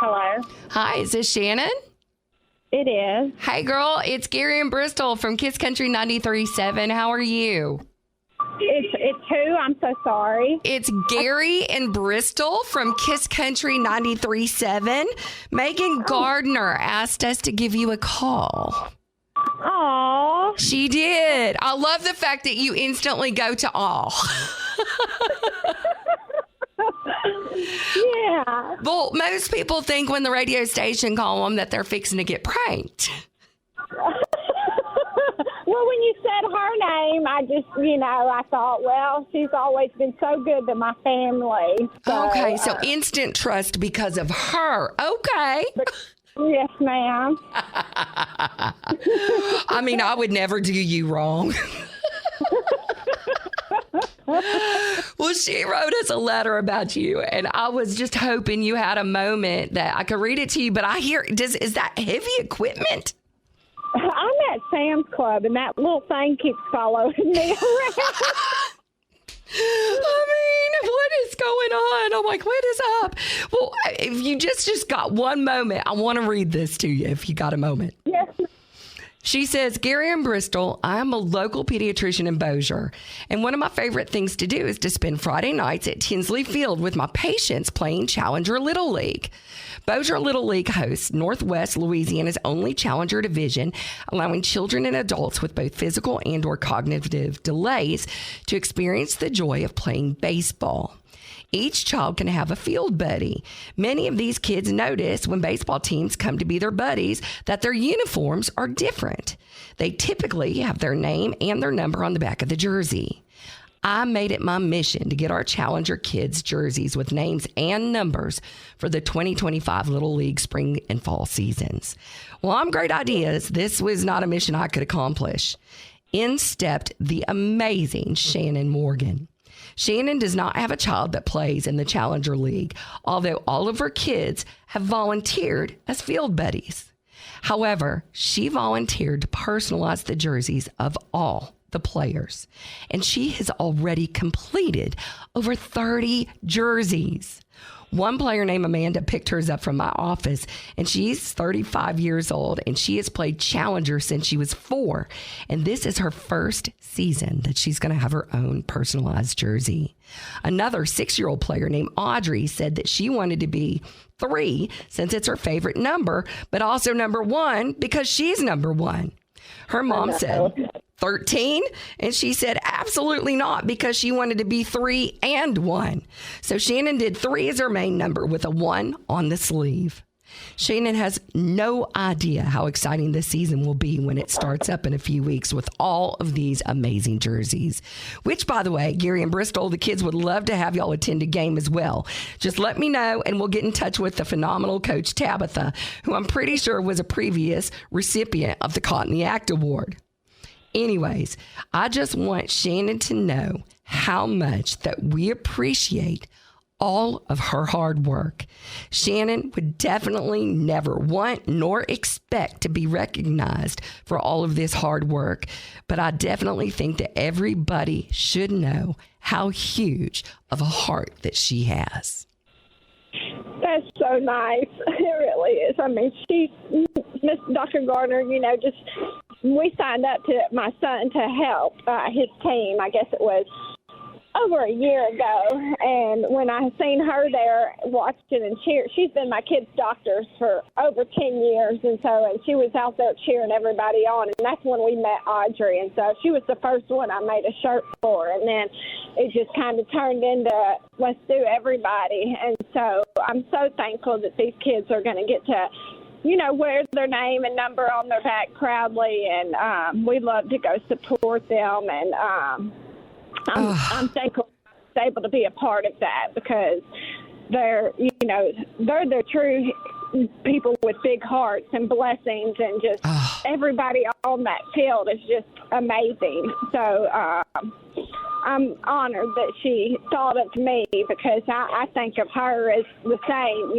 Hello. Hi, is this Shannon? It is. Hey, girl, it's Gary and Bristol from Kiss Country 93.7. How are you? It's who? I'm so sorry. It's Gary and Bristol from Kiss Country 93.7. Megan Gardner asked us to give you a call. Aw. She did. I love the fact that you instantly go to aw. Yeah. Well, most people think when the radio station call them that they're fixing to get pranked. Well, when you said her name, I just, I thought, well, she's always been so good to my family. Okay, so instant trust because of her. Okay. Yes, ma'am. I mean, I would never do you wrong. Well, she wrote us a letter about you, and I was just hoping you had a moment that I could read it to you, but I hear, is that heavy equipment? I'm at Sam's Club, and that little thing keeps following me around. I mean, what is going on? I'm like, what is up? Well, if you just got one moment, I want to read this to you if you got a moment. Yes. She says, Gary and Bristol, I'm a local pediatrician in Bossier, and one of my favorite things to do is to spend Friday nights at Tinsley Field with my patients playing Challenger Little League. Bossier Little League hosts Northwest Louisiana's only Challenger division, allowing children and adults with both physical and or cognitive delays to experience the joy of playing baseball. Each child can have a field buddy. Many of these kids notice when baseball teams come to be their buddies that their uniforms are different. They typically have their name and their number on the back of the jersey. I made it my mission to get our Challenger kids jerseys with names and numbers for the 2025 Little League spring and fall seasons. Well, I'm great ideas. This was not a mission I could accomplish. In stepped the amazing Shannon Morgan. Shannon does not have a child that plays in the Challenger League, although all of her kids have volunteered as field buddies. However, she volunteered to personalize the jerseys of all the players, and she has already completed over 30 jerseys. One player named Amanda picked hers up from my office, and she's 35 years old, and she has played Challenger since she was 4. And this is her first season that she's going to have her own personalized jersey. Another 6-year-old player named Audrey said that she wanted to be 3 since it's her favorite number, but also number 1 because she's number 1. Her mom said 13, and she said absolutely not because she wanted to be 3 and 1. So Shannon did 3 as her main number with a 1 on the sleeve. Shannon has no idea how exciting this season will be when it starts up in a few weeks with all of these amazing jerseys. Which, by the way, Gary and Bristol, the kids would love to have y'all attend a game as well. Just let me know, and we'll get in touch with the phenomenal coach Tabitha, who I'm pretty sure was a previous recipient of the Caught in the Act Award. Anyways, I just want Shannon to know how much that we appreciate all of her hard work. Shannon would definitely never want nor expect to be recognized for all of this hard work, but I definitely think that everybody should know how huge of a heart that she has. That's so nice. It really is. I mean, Miss Dr. Gardner, just we signed up to my son to help his team. I guess it was over a year ago, and when I seen her there watching and cheer, she's been my kid's doctor for over 10 years, and she was out there cheering everybody on, and that's when we met Audrey, and so she was the first one I made a shirt for, and then it just kind of turned into let's do everybody, and so I'm so thankful that these kids are going to get to wear their name and number on their back proudly, and we love to go support them, and I'm thankful I was able to be a part of that because they're the true people with big hearts and blessings, and just everybody on that field is just amazing. So I'm honored that she thought of me because I think of her as the same.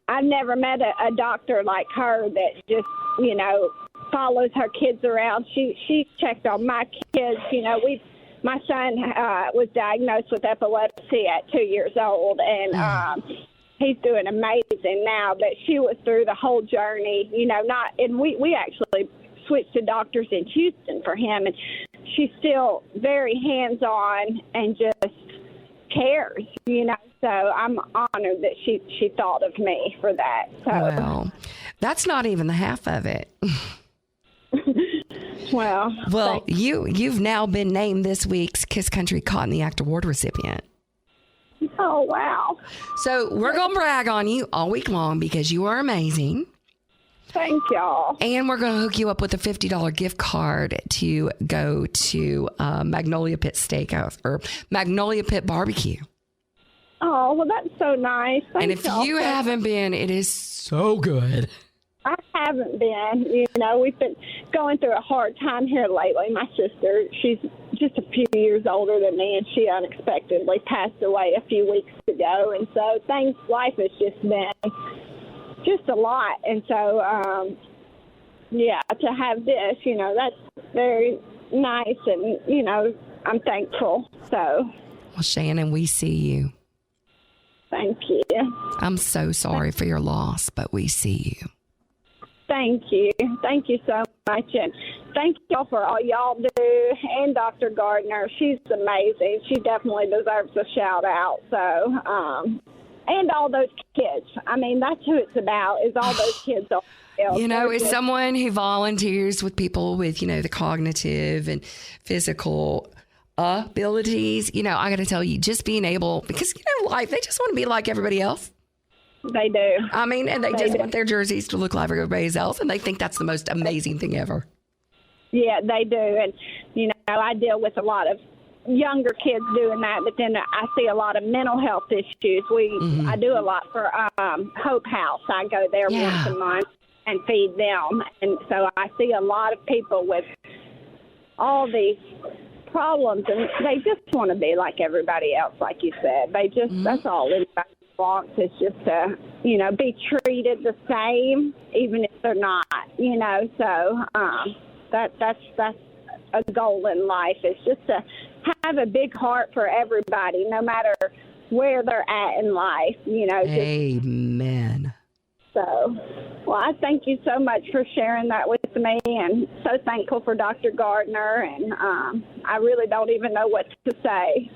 I've never met a doctor like her that just, follows her kids around. She checked on my kids. My son was diagnosed with epilepsy at 2 years old, and he's doing amazing now. But she was through the whole journey, and we actually switched to doctors in Houston for him, and she's still very hands-on and just cares, So I'm honored that she thought of me for that. So. Well, that's not even the half of it. Well, you've now been named this week's Kiss Country Caught in the Act Award recipient. Oh, wow. So we're going to brag on you all week long because you are amazing. Thank y'all. And we're going to hook you up with a $50 gift card to go to Magnolia Pit Steakhouse or Magnolia Pit Barbecue. Oh, well, that's so nice. And if you haven't been, it is so good. I haven't been. We've been going through a hard time here lately. My sister, she's just a few years older than me, and she unexpectedly passed away a few weeks ago. And so life has just been just a lot. And so, to have this, that's very nice. And, I'm thankful. So. Well, Shannon, we see you. Thank you. I'm so sorry for your loss, but we see you. Thank you. Thank you so much. And thank y'all for all y'all do. And Dr. Gardner, she's amazing. She definitely deserves a shout out. So, and all those kids. I mean, that's who it's about, is all those kids. As someone who volunteers with people with, the cognitive and physical abilities, I got to tell you, just being able, because, life, they just want to be like everybody else. They do. I mean, and they just want their jerseys to look like everybody else, and they think that's the most amazing thing ever. Yeah, they do. And, I deal with a lot of younger kids doing that, but then I see a lot of mental health issues. I do a lot for Hope House. I go there once a month and feed them. And so I see a lot of people with all these problems, and they just want to be like everybody else, like you said. They just, that's all anybody wants, is just to, be treated the same, even if they're not, So that's a goal in life, is just to have a big heart for everybody, no matter where they're at in life, Amen. So, well, I thank you so much for sharing that with me, and so thankful for Dr. Gardner, and I really don't even know what to say.